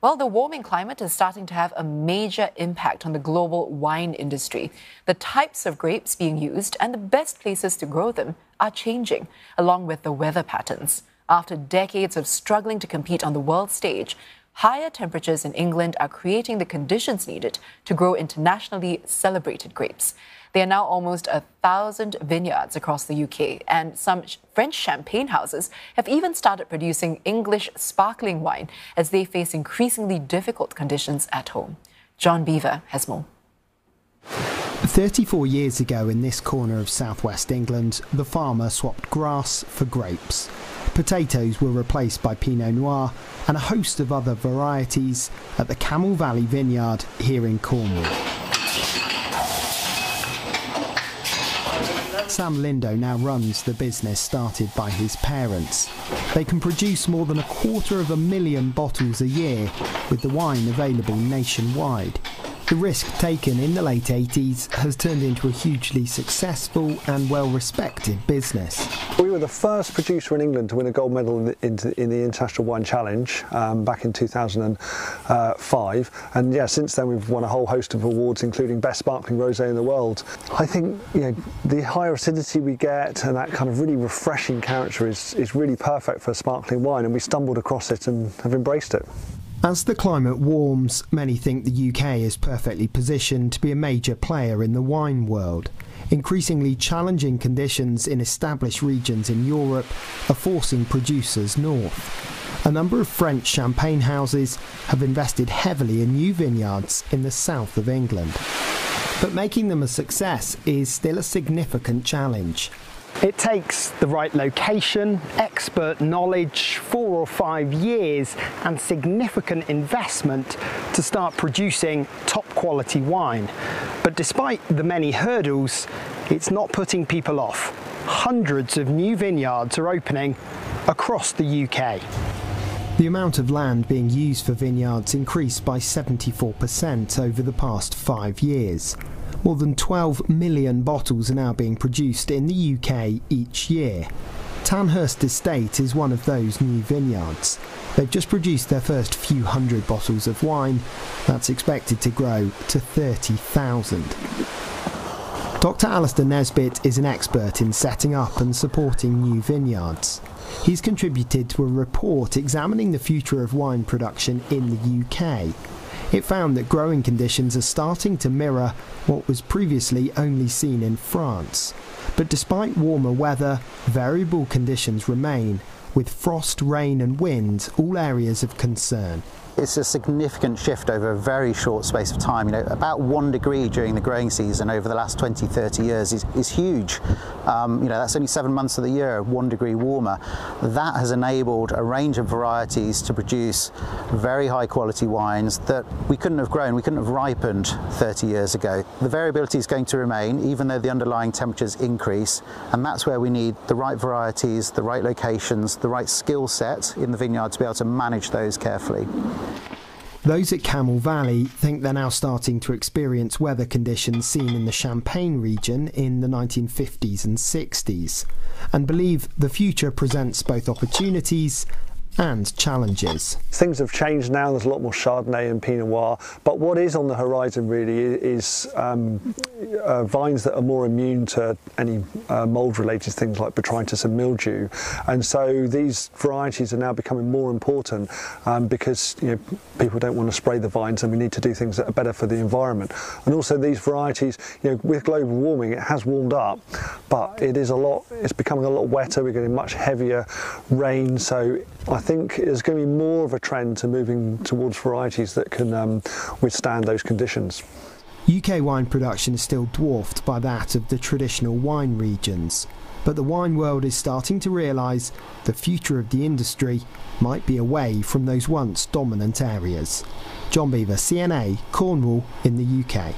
Well, the warming climate is starting to have a major impact on the global wine industry. The types of grapes being used and the best places to grow them are changing, along with the weather patterns. After decades of struggling to compete on the world stage, higher temperatures in England are creating the conditions needed to grow internationally celebrated grapes. There are now almost 1,000 vineyards across the UK, and some French champagne houses have even started producing English sparkling wine as they face increasingly difficult conditions at home. John Bevir has more. 34 years ago in this corner of southwest England, the farmer swapped grass for grapes. Potatoes were replaced by Pinot Noir and a host of other varieties at the Camel Valley Vineyard here in Cornwall. Sam Lindo now runs the business started by his parents. They can produce more than 250,000 bottles a year, with the wine available nationwide. The risk taken in the late 80s has turned into a hugely successful and well-respected business. We were the first producer in England to win a gold medal in the International Wine Challenge back in 2005, and yeah, since then we've won a whole host of awards, including Best Sparkling Rosé in the world. I think the higher acidity we get and that kind of really refreshing character is really perfect for sparkling wine, and we stumbled across it and have embraced it. As the climate warms, many think the UK is perfectly positioned to be a major player in the wine world. Increasingly challenging conditions in established regions in Europe are forcing producers north. A number of French champagne houses have invested heavily in new vineyards in the south of England. But making them a success is still a significant challenge. It takes the right location, expert knowledge, 4 or 5 years and significant investment to start producing top quality wine. But despite the many hurdles, it's not putting people off. Hundreds of new vineyards are opening across the UK. The amount of land being used for vineyards increased by 74% over the past 5 years. More than 12 million bottles are now being produced in the UK each year. Tanhurst Estate is one of those new vineyards. They've just produced their first few hundred bottles of wine. That's expected to grow to 30,000. Dr. Alistair Nesbitt is an expert in setting up and supporting new vineyards. He's contributed to a report examining the future of wine production in the UK. It found that growing conditions are starting to mirror what was previously only seen in France. But despite warmer weather, variable conditions remain, with frost, rain and wind all areas of concern. It's a significant shift over a very short space of time. About 1 degree during the growing season over the last 20, 30 years is huge. That's only 7 months of the year, 1 degree warmer. That has enabled a range of varieties to produce very high quality wines that we couldn't have grown, we couldn't have ripened 30 years ago. The variability is going to remain even though the underlying temperatures increase, and that's where we need the right varieties, the right locations, the right skill set in the vineyard to be able to manage those carefully. Those at Camel Valley think they're now starting to experience weather conditions seen in the Champagne region in the 1950s and 60s, and believe the future presents both opportunities and challenges. Things have changed now, there's a lot more Chardonnay and Pinot Noir, but what is on the horizon really is vines that are more immune to any mould-related things like botrytis and mildew, and so these varieties are now becoming more important because people don't want to spray the vines, and we need to do things that are better for the environment. And also these varieties, with global warming, it has warmed up, but it's becoming a lot wetter, we're getting much heavier rain, so I think there's going to be more of a trend to moving towards varieties that can withstand those conditions. UK wine production is still dwarfed by that of the traditional wine regions, but the wine world is starting to realise the future of the industry might be away from those once dominant areas. John Bevir, CNA, Cornwall in the UK.